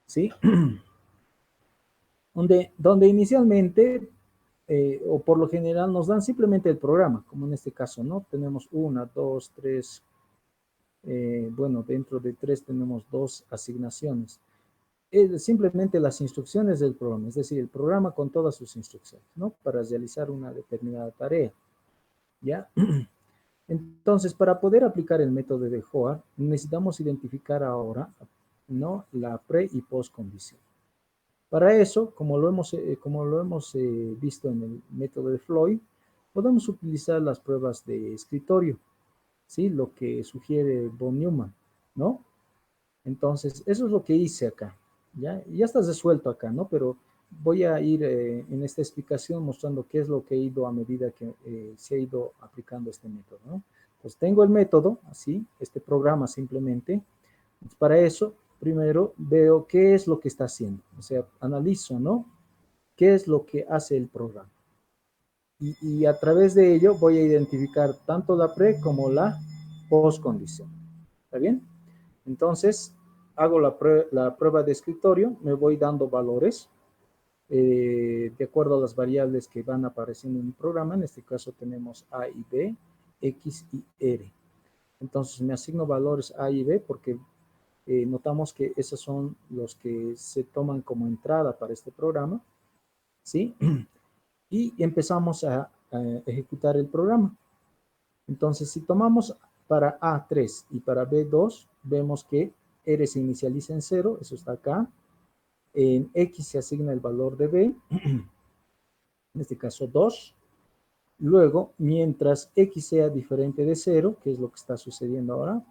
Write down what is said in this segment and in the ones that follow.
¿sí? Donde inicialmente, o por lo general, nos dan simplemente el programa, como en este caso, ¿no? Tenemos una, dos, tres, bueno, dentro de tres tenemos dos asignaciones. Simplemente las instrucciones del programa, es decir, el programa con todas sus instrucciones, ¿no? Para realizar una determinada tarea, ¿ya? Entonces, para poder aplicar el método de Joa, necesitamos identificar ahora, ¿no? La pre y post condición. Para eso, como lo hemos visto en el método de Floyd, podemos utilizar las pruebas de escritorio, ¿sí? Lo que sugiere von Neumann, ¿no? Entonces, eso es lo que hice acá, ¿ya? Ya está resuelto acá, ¿no? Pero voy a ir en esta explicación mostrando qué es lo que he ido a medida que se ha ido aplicando este método, ¿no? Pues tengo el método, así, este programa simplemente. Para eso, primero veo qué es lo que está haciendo, o sea, analizo, ¿no? ¿Qué es lo que hace el programa? Y a través de ello voy a identificar tanto la pre como la post condición. ¿Está bien? Entonces, hago la prueba de escritorio, me voy dando valores de acuerdo a las variables que van apareciendo en el programa. En este caso tenemos A y B, X y R. Entonces, me asigno valores A y B porque notamos que esos son los que se toman como entrada para este programa, ¿sí? Y empezamos a ejecutar el programa. Entonces, si tomamos para A3 y para B2, vemos que R se inicializa en 0, eso está acá. En X se asigna el valor de B, en este caso 2. Luego, mientras X sea diferente de 0, que es lo que está sucediendo ahora,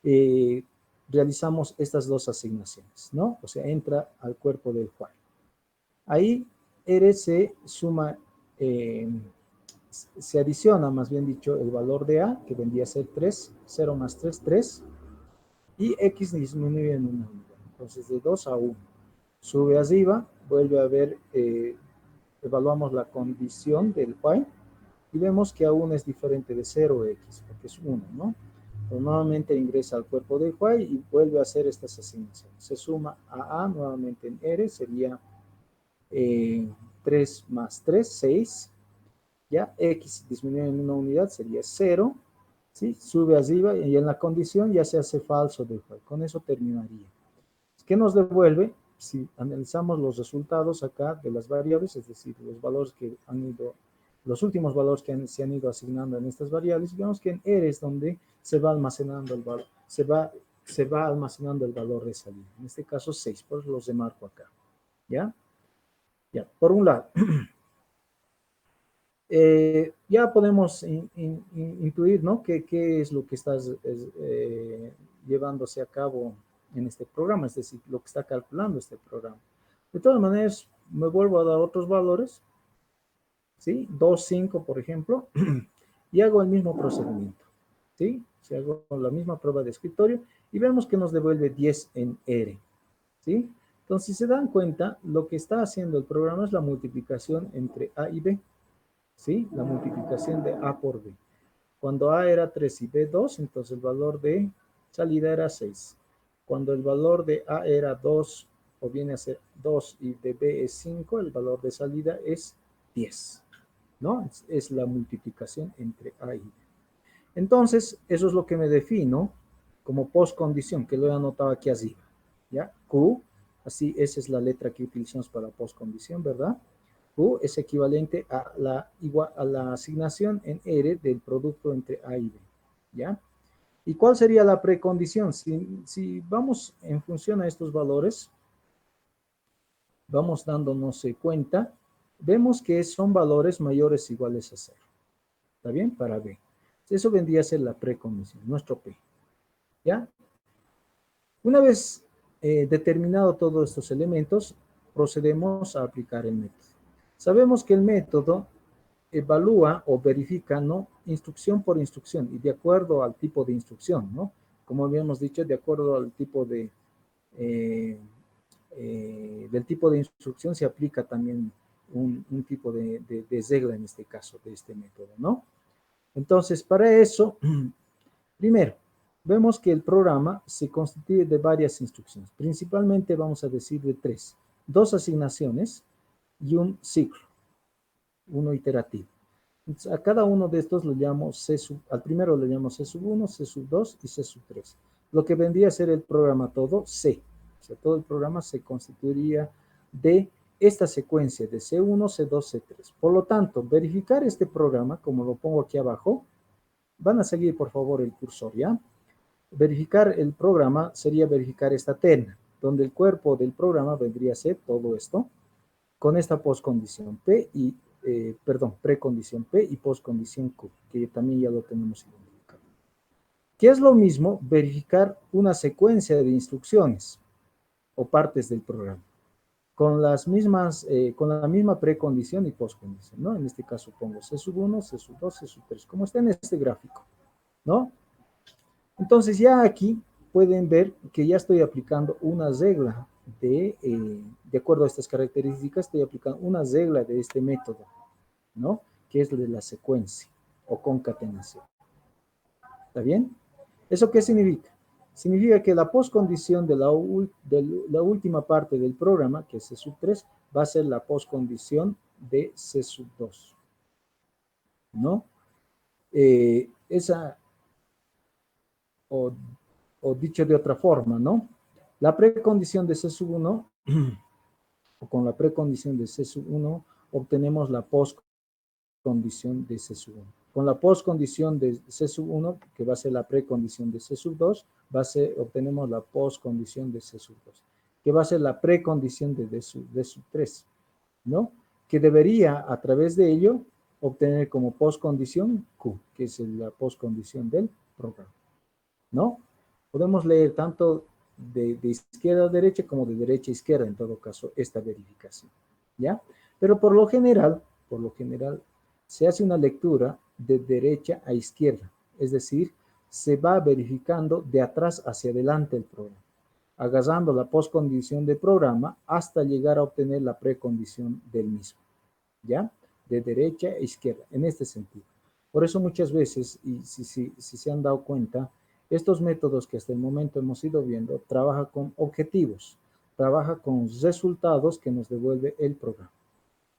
eh, realizamos estas dos asignaciones, ¿no? O sea, entra al cuerpo del while. Ahí R se suma, se adiciona, más bien dicho, el valor de A, que vendría a ser 3, 0 más 3, 3, y X disminuye en una unidad. Entonces, de 2 a 1. Sube arriba, vuelve a ver, evaluamos la condición del while y vemos que aún es diferente de 0x, porque es 1, ¿no? Pero nuevamente ingresa al cuerpo del while y vuelve a hacer estas asignaciones. Se suma a nuevamente en R, sería 3 más 3, 6. Ya, X disminuye en una unidad, sería 0. ¿Sí? Sube arriba y en la condición ya se hace falso del while. Con eso terminaría. ¿Qué nos devuelve? Si analizamos los resultados acá de las variables, es decir, los valores que han ido, los últimos valores que se han ido asignando en estas variables, vemos que en R es donde se va almacenando el valor, se va almacenando el valor de salida. En este caso 6, por eso los demarco acá. ¿Ya? Ya, por un lado. Ya podemos intuir, ¿no? ¿Qué es lo que estás llevándose a cabo en este programa? Es decir, lo que está calculando este programa. De todas maneras, me vuelvo a dar otros valores, ¿sí? 2, 5, por ejemplo, y hago el mismo procedimiento, ¿sí? Si hago la misma prueba de escritorio y vemos que nos devuelve 10 en R, ¿sí? Entonces, si se dan cuenta, lo que está haciendo el programa es la multiplicación entre A y B, ¿sí? La multiplicación de A por B. Cuando A era 3 y B 2, entonces el valor de salida era 6. Cuando el valor de A era 2 o viene a ser 2 y de B es 5, el valor de salida es 10, ¿no? Es la multiplicación entre A y B. Entonces, eso es lo que me defino como postcondición, que lo he anotado aquí arriba, ¿ya? Q, así, esa es la letra que utilizamos para postcondición, ¿verdad? Q es equivalente a la asignación en R del producto entre A y B, ¿ya? ¿Y cuál sería la precondición? Si vamos en función a estos valores, vamos dándonos cuenta, vemos que son valores mayores o iguales a 0. ¿Está bien? Para B. Eso vendría a ser la precondición, nuestro P. ¿Ya? Una vez determinado todos estos elementos, procedemos a aplicar el método. Sabemos que el método evalúa o verifica, ¿no? Instrucción por instrucción y de acuerdo al tipo de instrucción, ¿no? Como habíamos dicho, de acuerdo al tipo eh, del tipo de instrucción se aplica también un tipo de regla en este caso, de este método, ¿no? Entonces, para eso, primero, vemos que el programa se constituye de varias instrucciones. Principalmente vamos a decir de tres. Dos asignaciones y un ciclo, uno iterativo. Entonces, a cada uno de estos lo llamo C sub, al primero le llamo C sub 1, C sub 2 y C sub 3. Lo que vendría a ser el programa todo, C. O sea, todo el programa se constituiría de esta secuencia de C1, C2, C3. Por lo tanto, verificar este programa, como lo pongo aquí abajo, van a seguir por favor el cursor, ¿ya? Verificar el programa sería verificar esta terna, donde el cuerpo del programa vendría a ser todo esto, con esta postcondición P y, precondición P y postcondición Q, que también ya lo tenemos identificado. ¿Qué es lo mismo? Verificar una secuencia de instrucciones o partes del programa, con las mismas, con la misma precondición y postcondición, ¿no? En este caso pongo C sub 1, C sub 2, C sub 3, como está en este gráfico, ¿no? Entonces ya aquí pueden ver que ya estoy aplicando una regla de acuerdo a estas características, estoy aplicando una regla de este método, ¿no? Que es la de la secuencia o concatenación. ¿Está bien? ¿Eso qué significa? Significa que la postcondición de la última parte del programa, que es C sub 3, va a ser la postcondición de C sub 2, ¿no? Esa, o, o dicho de otra forma, ¿no? La precondición de C sub 1, o con la precondición de C sub 1, obtenemos la postcondición de C sub 1. Con la postcondición de C sub 1, que va a ser la precondición de C sub 2, obtenemos la postcondición de C sub 2, que va a ser la precondición de D sub 3, ¿no? Que debería, a través de ello, obtener como postcondición Q, que es la postcondición del programa, ¿no? Podemos leer tanto de izquierda a derecha como de derecha a izquierda, en todo caso, esta verificación, ¿ya? Pero por lo general, se hace una lectura de derecha a izquierda, es decir, se va verificando de atrás hacia adelante el programa, agarrando la postcondición del programa hasta llegar a obtener la precondición del mismo, ¿ya? De derecha a izquierda, en este sentido. Por eso muchas veces, y si se han dado cuenta, estos métodos que hasta el momento hemos ido viendo, trabaja con objetivos, trabaja con resultados que nos devuelve el programa.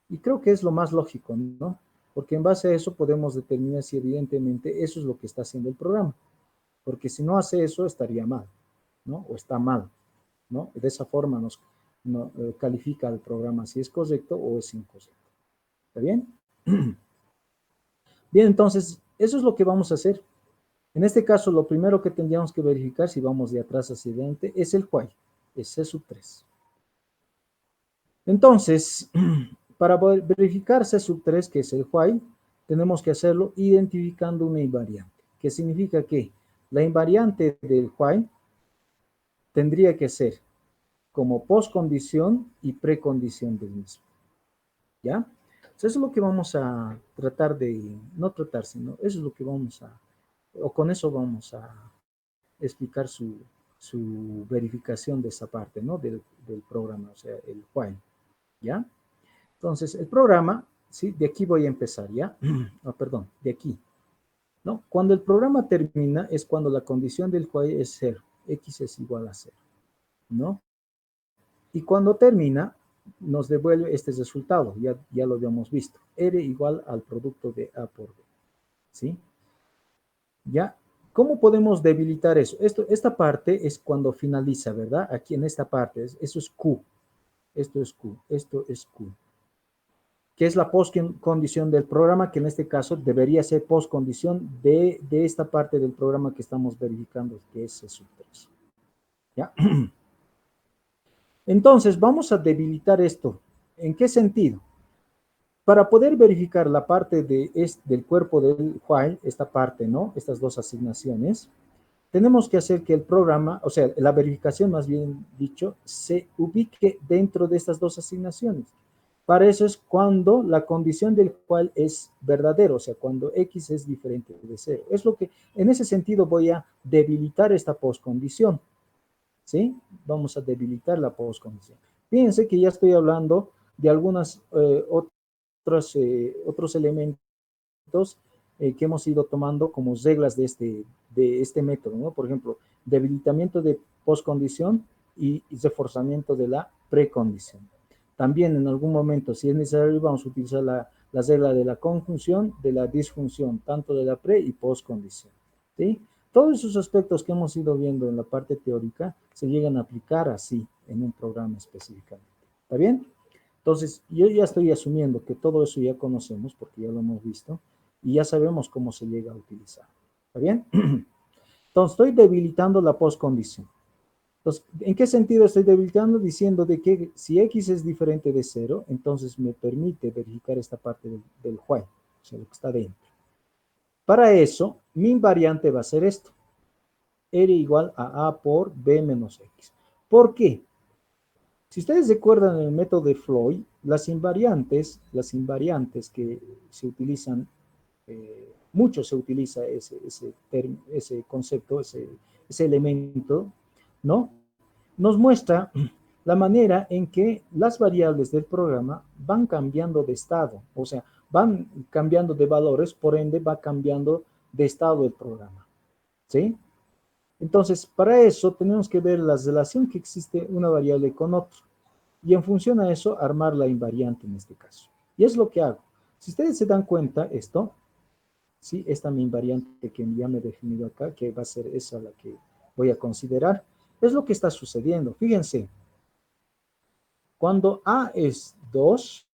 Y creo que es lo más lógico, ¿no? Porque en base a eso podemos determinar si evidentemente eso es lo que está haciendo el programa. Porque si no hace eso, estaría mal, ¿no? O está mal, ¿no? De esa forma nos califica el programa si es correcto o es incorrecto. ¿Está bien? Bien, entonces, eso es lo que vamos a hacer. En este caso, lo primero que tendríamos que verificar, si vamos de atrás hacia adelante, es el while, es C sub 3. Entonces, para verificar C sub 3, que es el while, tenemos que hacerlo identificando una invariante, que significa que la invariante del while tendría que ser como postcondición y precondición del mismo. ¿Ya? Entonces, eso es lo que vamos a tratar de, no tratar, sino eso es lo que vamos a, o con eso vamos a explicar su verificación de esa parte, ¿no? Del programa, o sea, el while, ¿ya? Entonces, el programa, ¿sí? De aquí voy a empezar, ¿ya? Oh, perdón, de aquí, ¿no? Cuando el programa termina es cuando la condición del while es 0, x es igual a 0, ¿no? Y cuando termina, nos devuelve este resultado, ya lo habíamos visto, R igual al producto de A por B, ¿sí? ¿Ya? ¿Cómo podemos debilitar eso? Esta parte es cuando finaliza, ¿verdad? Aquí en esta parte, eso es Q, esto es Q, esto es Q, que es la postcondición del programa, que en este caso debería ser postcondición de esta parte del programa que estamos verificando, que es C sub 3, ¿ya? Entonces, vamos a debilitar esto. ¿En qué sentido? Para poder verificar la parte del cuerpo del while, esta parte, ¿no? Estas dos asignaciones, tenemos que hacer que el programa, o sea, la verificación más bien dicho, se ubique dentro de estas dos asignaciones. Para eso es cuando la condición del while es verdadero, o sea, cuando x es diferente de 0. Es lo que, en ese sentido voy a debilitar esta postcondición, ¿sí? Vamos a debilitar la postcondición. Fíjense que ya estoy hablando de algunas otros elementos que hemos ido tomando como reglas de de este método, ¿no? Por ejemplo, debilitamiento de postcondición y reforzamiento de la precondición. También en algún momento, si es necesario, vamos a utilizar la regla de la conjunción, de la disjunción, tanto de la pre y postcondición, ¿sí? Todos esos aspectos que hemos ido viendo en la parte teórica se llegan a aplicar así en un programa específicamente. ¿Está bien? Entonces, yo ya estoy asumiendo que todo eso ya conocemos porque ya lo hemos visto y ya sabemos cómo se llega a utilizar. ¿Está bien? Entonces, estoy debilitando la postcondición. Entonces, ¿en qué sentido estoy debilitando? Diciendo de que si x es diferente de 0, entonces me permite verificar esta parte del while, o sea, lo que está dentro. Para eso, mi invariante va a ser esto. R igual a por b menos x. ¿Por qué? Si ustedes recuerdan el método de Floyd, las invariantes que se utilizan, mucho se utiliza ese concepto, ese elemento, ¿no? Nos muestra la manera en que las variables del programa van cambiando de estado, o sea, van cambiando de valores, por ende va cambiando de estado el programa, ¿sí? Entonces, para eso tenemos que ver la relación que existe una variable con otra. Y en función a eso, armar la invariante en este caso. Y es lo que hago. Si ustedes se dan cuenta, esto, ¿sí? Esta mi invariante que ya me he definido acá, que va a ser esa la que voy a considerar, es lo que está sucediendo. Fíjense, cuando A es 2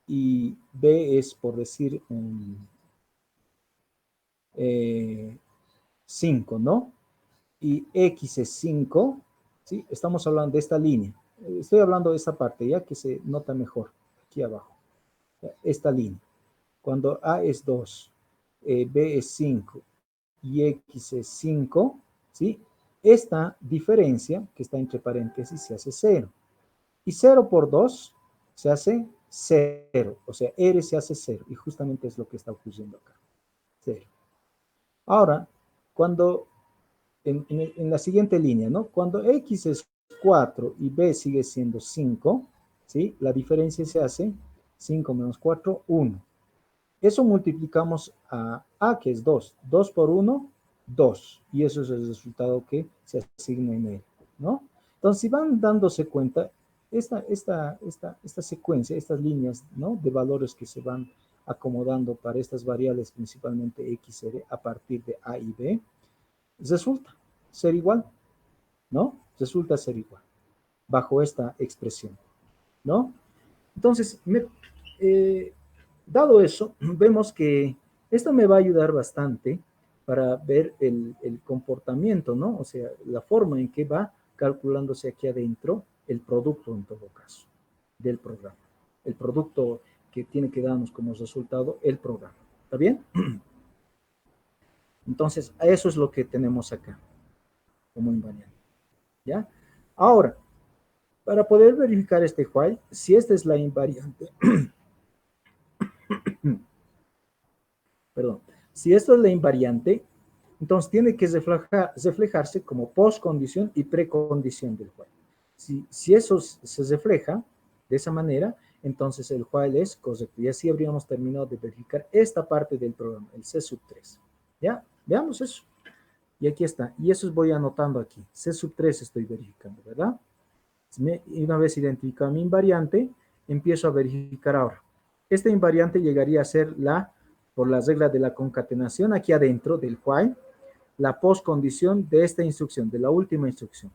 y B es, por decir, 5, ¿no? Y X es 5, ¿sí? Estamos hablando de esta línea. Estoy hablando de esta parte, ya que se nota mejor, aquí abajo. Esta línea. Cuando A es 2, B es 5 y X es 5, ¿sí? Esta diferencia, que está entre paréntesis, se hace 0. Y 0 por 2 se hace 0. O sea, R se hace 0. Y justamente es lo que está ocurriendo acá. 0. Ahora, cuando en la siguiente línea, ¿no? Cuando X es 4 y B sigue siendo 5, ¿sí? La diferencia se hace 5 menos 4, 1. Eso multiplicamos a que es 2. 2 por 1, 2. Y eso es el resultado que se asigna en él, ¿no? Entonces, si van dándose cuenta, esta secuencia, estas líneas, ¿no? De valores que se van acomodando para estas variables, principalmente X, R, a partir de A y B, resulta ser igual, ¿no? Resulta ser igual, bajo esta expresión, ¿no? Entonces, dado eso, vemos que esto me va a ayudar bastante para ver el comportamiento, ¿no? O sea, la forma en que va calculándose aquí adentro el producto, en todo caso, del programa. El producto que tiene que darnos como resultado el programa. ¿Está bien? Entonces, eso es lo que tenemos acá, como invariante. ¿Ya? Ahora, para poder verificar este while, si esta es la invariante, perdón, si esto es la invariante, entonces tiene que reflejarse como postcondición y precondición del while. Si eso se refleja de esa manera, entonces el while es correcto. Y así habríamos terminado de verificar esta parte del programa, el C sub 3. ¿Ya? Veamos eso. Y aquí está. Y eso voy anotando aquí. C sub 3 estoy verificando, ¿verdad? Y una vez identificado mi invariante, empiezo a verificar ahora. Esta invariante llegaría a ser por la regla de la concatenación, aquí adentro del while, la postcondición de esta instrucción, de la última instrucción,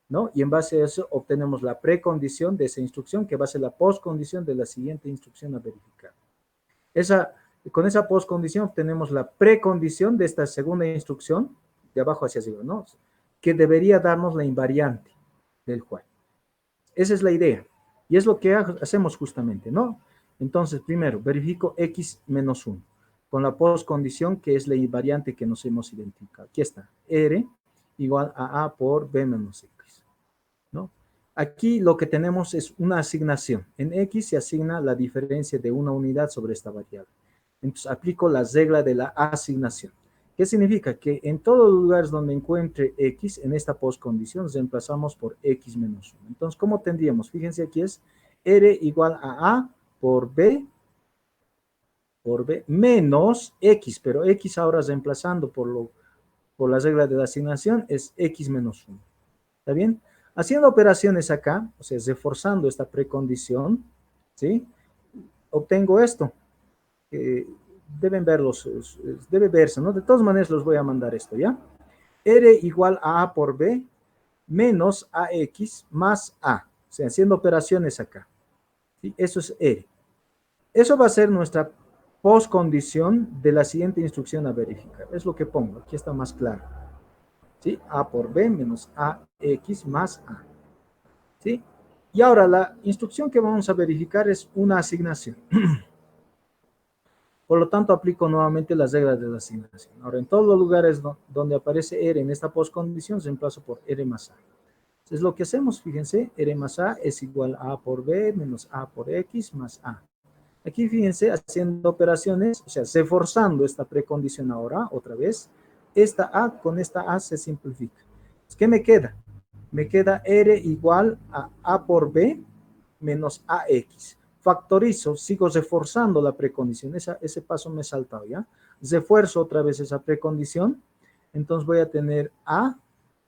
¿no? Y en base a eso obtenemos la precondición de esa instrucción, que va a ser la postcondición de la siguiente instrucción a verificar. Con esa postcondición obtenemos la precondición de esta segunda instrucción, de abajo hacia arriba, ¿no? Que debería darnos la invariante del while. Esa es la idea. Y es lo que hacemos justamente, ¿no? Entonces, primero, verifico x menos 1 con la postcondición que es la invariante que nos hemos identificado. Aquí está, r igual a por b menos x, ¿no? Aquí lo que tenemos es una asignación. En x se asigna la diferencia de una unidad sobre esta variable. Entonces, aplico la regla de la asignación. ¿Qué significa? Que en todos los lugares donde encuentre x, en esta postcondición, reemplazamos por x menos 1. Entonces, ¿cómo tendríamos? Fíjense, aquí es r igual a por b menos x, pero x ahora reemplazando por por la regla de la asignación es x menos 1. ¿Está bien? Haciendo operaciones acá, o sea, reforzando esta precondición, ¿sí? Obtengo esto. Deben verlos, debe verse, ¿no? De todas maneras los voy a mandar esto, ¿ya? R igual a A por B menos AX más A. O sea, haciendo operaciones acá. ¿Sí? Eso es R. Eso va a ser nuestra postcondición de la siguiente instrucción a verificar. Es lo que pongo. Aquí está más claro. ¿Sí? A por B menos AX más A. ¿Sí? Y ahora la instrucción que vamos a verificar es una asignación. Por lo tanto, aplico nuevamente las reglas de la asignación. Ahora, en todos los lugares donde aparece R en esta postcondición, se reemplaza por R más A. Entonces, lo que hacemos, fíjense, R más A es igual a por B menos A por X más A. Aquí, fíjense, haciendo operaciones, o sea, reforzando esta precondición ahora, otra vez, esta A con esta A se simplifica. ¿Qué me queda? Me queda R igual a A por B menos AX. Factorizo, sigo reforzando la precondición. Ese paso me he saltado, ¿ya? Refuerzo otra vez esa precondición. Entonces voy a tener A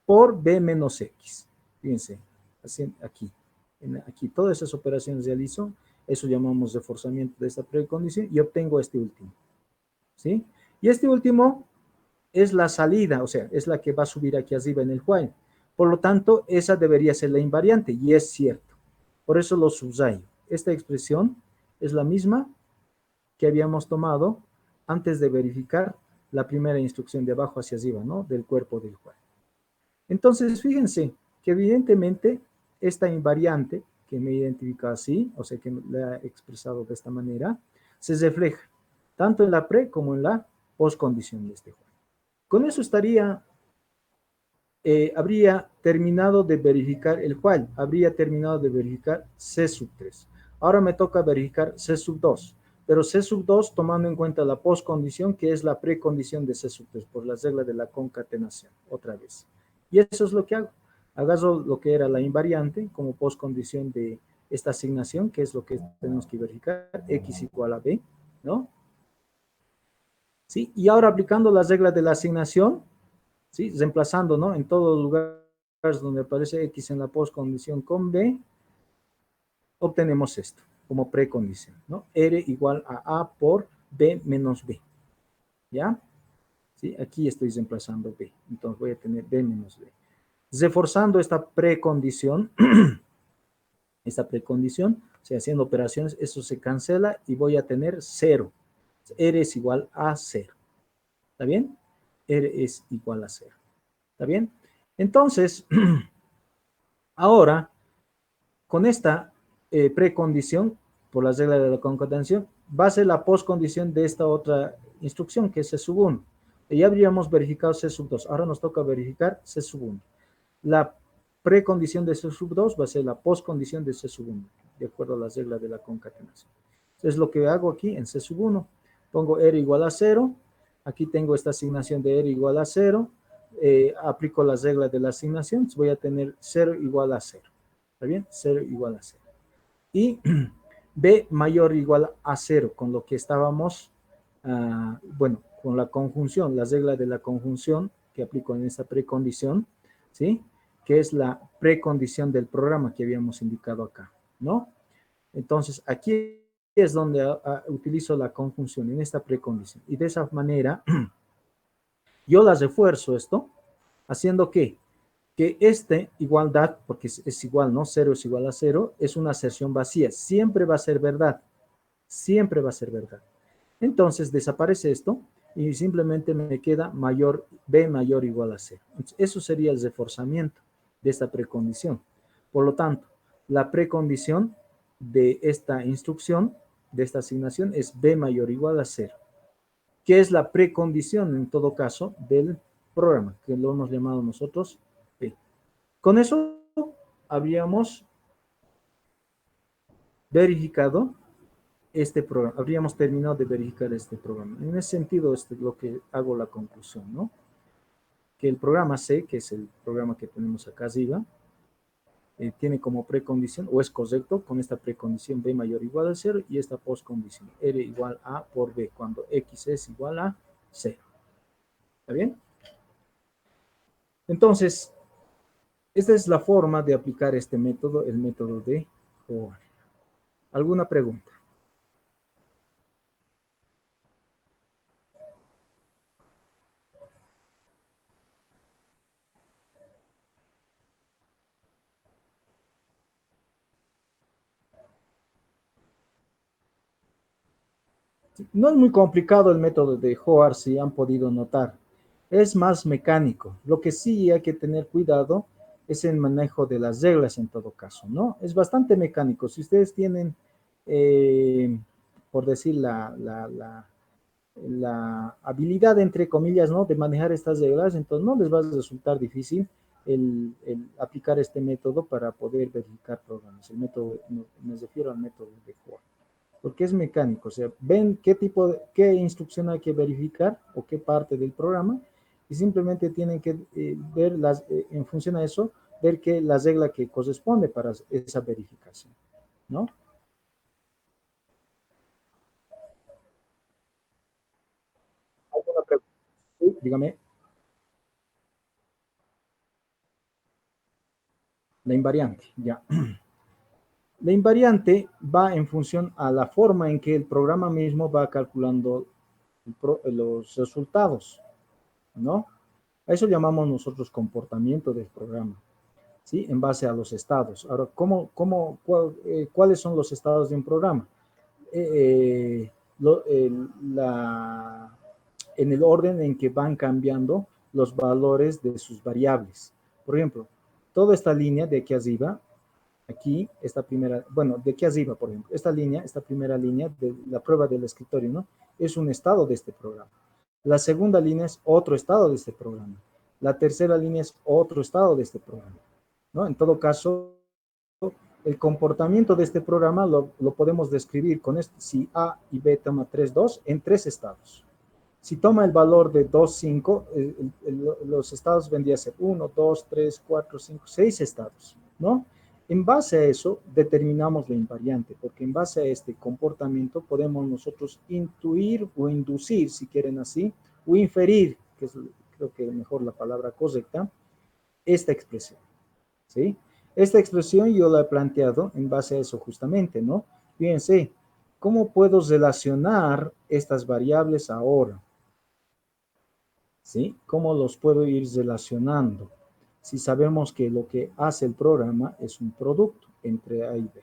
por B menos X. Fíjense, así, aquí todas esas operaciones realizo. Eso llamamos reforzamiento de esta precondición y obtengo este último. ¿Sí? Y este último es la salida, o sea, es la que va a subir aquí arriba en el while. Por lo tanto, esa debería ser la invariante, y es cierto. Por eso lo subrayo. Esta expresión es la misma que habíamos tomado antes de verificar la primera instrucción de abajo hacia arriba, ¿no? Del cuerpo del while. Entonces, fíjense que evidentemente esta invariante, que me identifica así, o sea, que la he expresado de esta manera, se refleja tanto en la pre como en la postcondición de este while. Con eso habría terminado de verificar el while, habría terminado de verificar C sub 3. Ahora me toca verificar C sub 2, pero C sub 2 tomando en cuenta la postcondición, que es la precondición de C sub 3, por la regla de la concatenación, otra vez. Y eso es lo que hago. Agarro lo que era la invariante como postcondición de esta asignación, que es lo que tenemos que verificar, X igual a B, ¿no? ¿Sí? Y ahora aplicando las reglas de la asignación, ¿sí? Reemplazando, ¿no? En todos los lugares donde aparece X en la postcondición con B, obtenemos esto como precondición, ¿no? R igual a A por B menos B, ¿ya? ¿Sí? Aquí estoy reemplazando B, entonces voy a tener B menos B. Reforzando esta precondición, o sea, haciendo operaciones, eso se cancela y voy a tener 0. R es igual a 0. ¿Está bien? R es igual a 0. ¿Está bien? Entonces, ahora, con esta precondición, por la regla de la concatenación, va a ser la postcondición de esta otra instrucción, que es C sub 1. Ya habríamos verificado C sub 2. Ahora nos toca verificar C sub 1. La precondición de C sub 2 va a ser la postcondición de C sub 1, de acuerdo a las reglas de la concatenación. Es lo que hago aquí en C sub 1. Pongo R igual a 0. Aquí tengo esta asignación de R igual a 0. Aplico las reglas de la asignación. Voy a tener 0 igual a 0. ¿Está bien? 0 igual a 0. Y B mayor o igual a 0, con lo que estábamos, bueno, con la conjunción, las reglas de la conjunción que aplico en esta precondición, ¿sí? Que es la precondición del programa que habíamos indicado acá, ¿no? Entonces, aquí es donde utilizo la conjunción, en esta precondición. Y de esa manera, yo la refuerzo esto, haciendo que esta igualdad, porque es igual, ¿no? 0 es igual a 0, es una aserción vacía. Siempre va a ser verdad. Siempre va a ser verdad. Entonces desaparece esto y simplemente me queda B mayor o igual a 0. Entonces, eso sería el reforzamiento de esta precondición. Por lo tanto, la precondición de esta instrucción, de esta asignación, es B mayor o igual a 0. ¿Qué es la precondición en todo caso del programa? Que lo hemos llamado nosotros B. Con eso habríamos verificado este programa, habríamos terminado de verificar este programa. En ese sentido, es lo que hago la conclusión, ¿no? Que el programa C, que es el programa que tenemos acá arriba, tiene como precondición, o es correcto, con esta precondición B mayor o igual a 0 y esta postcondición R igual a por B, cuando X es igual a 0. ¿Está bien? Entonces, esta es la forma de aplicar este método, el método de Hoover. ¿Alguna pregunta? No es muy complicado el método de Hoover, si han podido notar. Es más mecánico. Lo que sí hay que tener cuidado es el manejo de las reglas en todo caso, ¿no? Es bastante mecánico. Si ustedes tienen, eh, por decir, la habilidad, entre comillas, ¿no? De manejar estas reglas, entonces no les va a resultar difícil el aplicar este método para poder verificar programas. El método, me refiero al método de Hoover, porque es mecánico, o sea, ven qué tipo qué instrucción hay que verificar o qué parte del programa y simplemente tienen que ver en función a eso, ver que la regla que corresponde para esa verificación, ¿no? ¿Alguna pregunta? Sí, dígame. La invariante, ya. La invariante va en función a la forma en que el programa mismo va calculando los resultados, ¿no? A eso llamamos nosotros comportamiento del programa. ¿Sí? En base a los estados. Ahora, ¿cuáles son los estados de un programa? Eh, lo- el- la, en el orden en que van cambiando los valores de sus variables. Por ejemplo, toda esta línea de aquí arriba, aquí, esta primera, bueno, de aquí arriba, por ejemplo, esta línea, esta primera línea de la prueba del escritorio, ¿no? Es un estado de este programa. La segunda línea es otro estado de este programa. La tercera línea es otro estado de este programa, ¿no? En todo caso, el comportamiento de este programa lo podemos describir con este, si A y B toma 3, 2, en tres estados. Si toma el valor de 2, 5, los estados vendrían a ser 1, 2, 3, 4, 5, 6 estados, ¿no? En base a eso determinamos la invariante, porque en base a este comportamiento podemos nosotros intuir o inducir, si quieren así, o inferir, que es creo que mejor la palabra correcta, esta expresión. ¿Sí? Esta expresión yo la he planteado en base a eso justamente, ¿no? Fíjense, ¿cómo puedo relacionar estas variables ahora? ¿Sí? ¿Cómo los puedo ir relacionando? Si sabemos que lo que hace el programa es un producto entre A y B.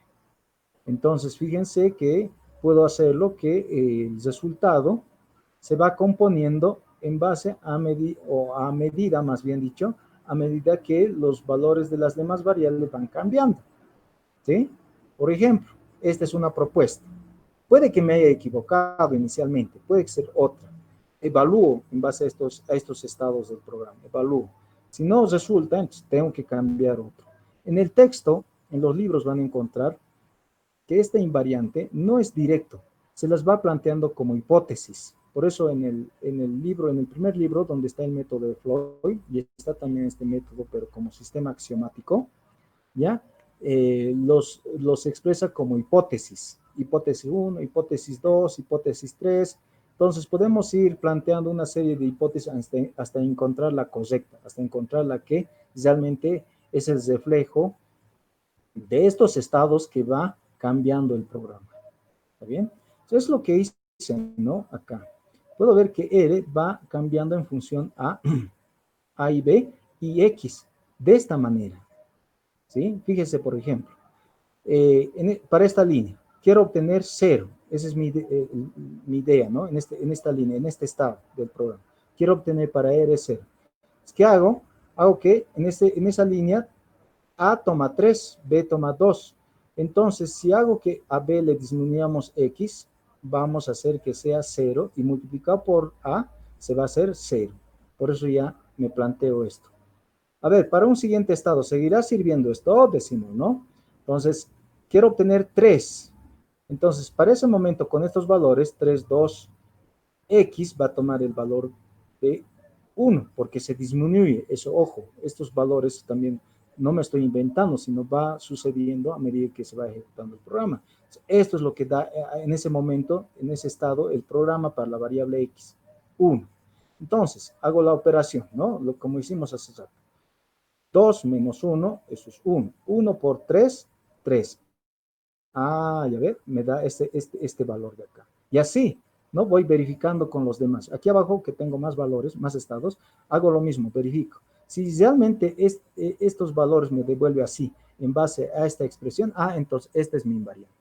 Entonces, fíjense que puedo hacerlo que el resultado se va componiendo en base a medida, o a medida, más bien dicho, a medida que los valores de las demás variables van cambiando. ¿Sí? Por ejemplo, esta es una propuesta. Puede que me haya equivocado inicialmente, puede ser otra. Evalúo en base a estos estados del programa, evalúo. Si no resulta, entonces tengo que cambiar otro. En el texto, en los libros van a encontrar que esta invariante no es directo, se las va planteando como hipótesis. Por eso en el libro, en el primer libro, donde está el método de Floyd, y está también este método, pero como sistema axiomático, ¿ya? Los expresa como hipótesis. Hipótesis 1, hipótesis 2, hipótesis 3. Entonces podemos ir planteando una serie de hipótesis hasta encontrar la correcta, hasta encontrar la que realmente es el reflejo de estos estados que va cambiando el programa. ¿Está bien? Eso es lo que hice, ¿no? Acá. Puedo ver que R va cambiando en función A y B y X de esta manera. ¿Sí? Fíjese, por ejemplo, para esta línea, quiero obtener cero. Esa es mi idea, ¿no? En esta línea, en este estado del programa. Quiero obtener para R cero. ¿Qué hago? Hago que en esa línea A toma 3, B toma 2. Entonces, si hago que a B le disminuyamos X, vamos a hacer que sea cero y multiplicado por A se va a hacer cero. Por eso ya me planteo esto. A ver, para un siguiente estado, ¿seguirá sirviendo esto? Decimos, ¿no? Entonces, quiero obtener 3. Entonces, para ese momento, con estos valores, 3, 2, X va a tomar el valor de 1, porque se disminuye. Eso, ojo, estos valores también no me estoy inventando, sino va sucediendo a medida que se va ejecutando el programa. Esto es lo que da en ese momento, en ese estado, el programa para la variable X, 1. Entonces, hago la operación, ¿no? Como hicimos hace rato. 2 menos 1, eso es 1. 1 por 3, 3. Ah, ya ve, me da este valor de acá. Y así, ¿no? Voy verificando con los demás. Aquí abajo, que tengo más valores, más estados, hago lo mismo, verifico. Si realmente estos valores me devuelve así, en base a esta expresión, entonces esta es mi invariante,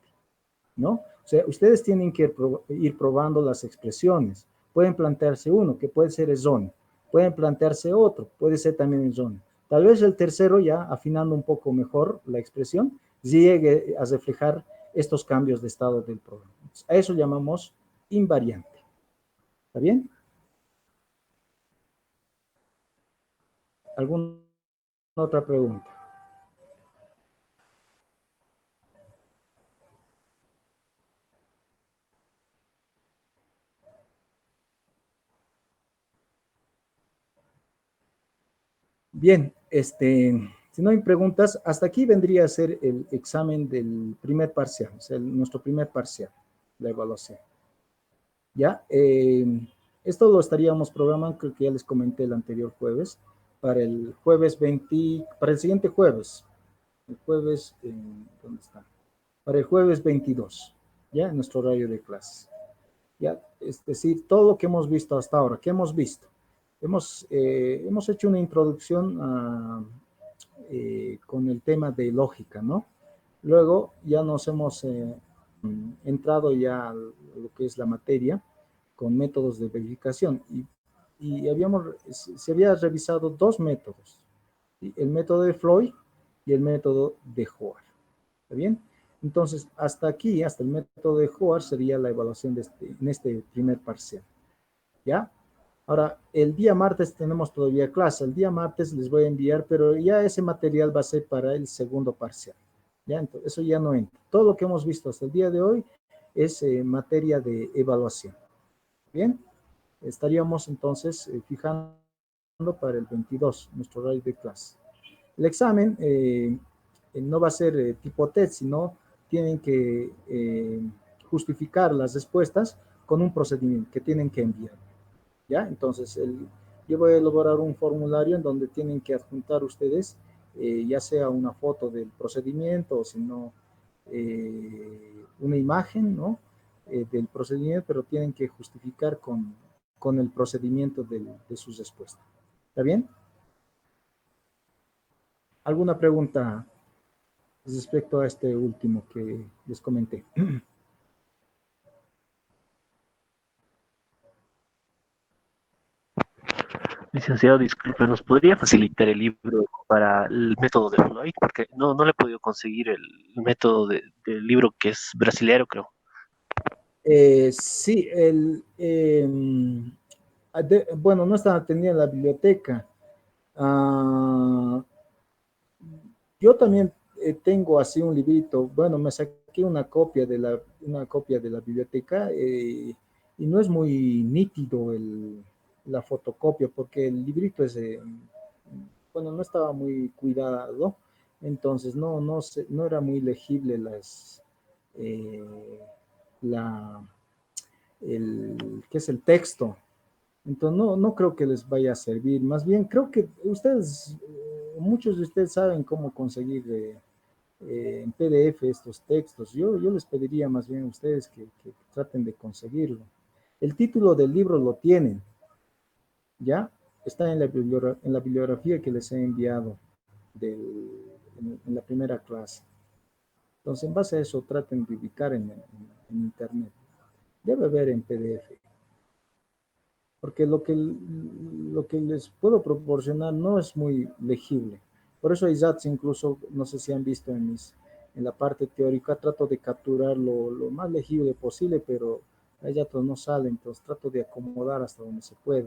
¿no? O sea, ustedes tienen que ir probando las expresiones. Pueden plantearse uno, que puede ser erróneo. Pueden plantearse otro, puede ser también erróneo. Tal vez el tercero, ya afinando un poco mejor la expresión, llegue a reflejar estos cambios de estado del programa. A eso llamamos invariante. ¿Está bien? ¿Alguna otra pregunta? Bien, si no hay preguntas, hasta aquí vendría a ser el examen del primer parcial, o sea, nuestro primer parcial, la evaluación. ¿Ya? Esto lo estaríamos programando, creo que ya les comenté el anterior jueves, para el jueves 20, para el siguiente jueves, el jueves, ¿dónde está? Para el jueves 22, ¿ya? En nuestro horario de clases. ¿Ya? Es decir, todo lo que hemos visto hasta ahora, ¿qué hemos visto? Hemos hecho una introducción con el tema de lógica, ¿no? Luego ya nos hemos entrado ya a lo que es la materia con métodos de verificación y se había revisado dos métodos, ¿sí? El método de Floyd y el método de Howard. ¿Está bien? Entonces, hasta aquí, hasta el método de Howard sería la evaluación en este primer parcial. ¿Ya? Ahora, el día martes tenemos todavía clase. El día martes les voy a enviar, pero ya ese material va a ser para el segundo parcial. ¿Ya? Entonces, eso ya no entra. Todo lo que hemos visto hasta el día de hoy es materia de evaluación. ¿Bien? Estaríamos entonces fijando para el 22, nuestro horario de clase. El examen no va a ser tipo test, sino tienen que justificar las respuestas con un procedimiento que tienen que enviar. ¿Ya? Entonces, yo voy a elaborar un formulario en donde tienen que adjuntar ustedes, ya sea una foto del procedimiento o si no, una imagen, ¿no? Del procedimiento, pero tienen que justificar con el procedimiento de sus respuestas. ¿Está bien? ¿Alguna pregunta respecto a este último que les comenté? Licenciado, disculpe, ¿nos podría facilitar el libro para el método de Floyd? Porque no le he podido conseguir el método del libro que es brasilero, creo. Sí, bueno, no estaba atendida en la biblioteca. Ah, yo también tengo así un librito. Bueno, me saqué una copia de la biblioteca y no es muy nítido la fotocopia porque el librito es, bueno, no estaba muy cuidado, entonces no era muy legible eh, la, ¿qué es el texto? Entonces, no creo que les vaya a servir. Más bien, creo que ustedes, muchos de ustedes saben cómo conseguir en PDF estos textos. Yo les pediría más bien a ustedes que traten de conseguirlo. El título del libro lo tienen, ¿ya? Está en la bibliografía que les he enviado en la primera clase. Entonces, en base a eso, traten de ubicar en Internet. Debe haber en PDF. Porque lo que les puedo proporcionar no es muy legible. Por eso ISATS incluso, no sé si han visto en la parte teórica, trato de capturar lo más legible posible, pero hay datos no salen, entonces trato de acomodar hasta donde se puede.